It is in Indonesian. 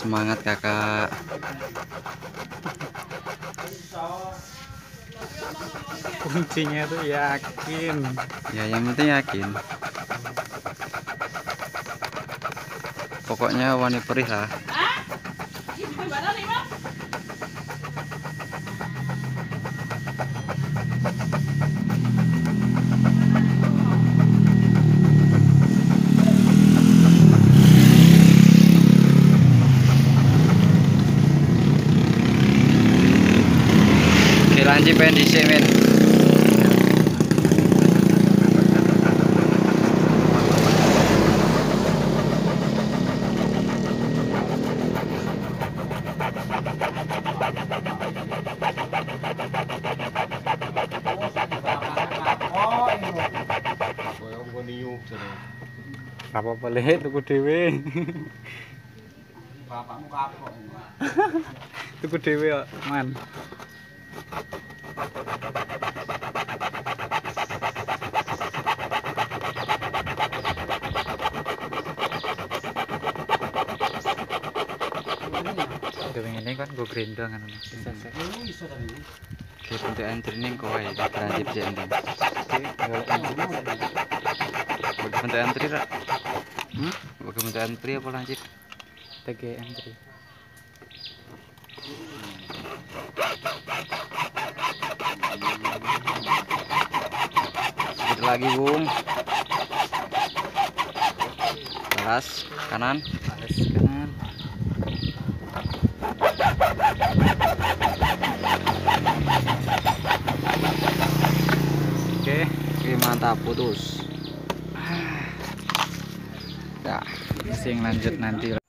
Semangat kakak. Kuncinya tuh yakin. Ya yang penting yakin. Pokoknya wani perih lah. Oke, lanjut pengen disemen. Apa boleh tuku dhewe. Bapakmu kapok. Tuku dhewe kok, Man. Ini kan gue grindel kan. Bisa tadi. Oke, bentuk entry ini kowe ya, lanjut jendeng. Bentuk entry rak. Bentuk entry apa lanjut? TGM3. Sedikit lagi, Bung. Balas kanan. Balas kanan. Oke, mantap, putus. Ya, sing lanjut nanti.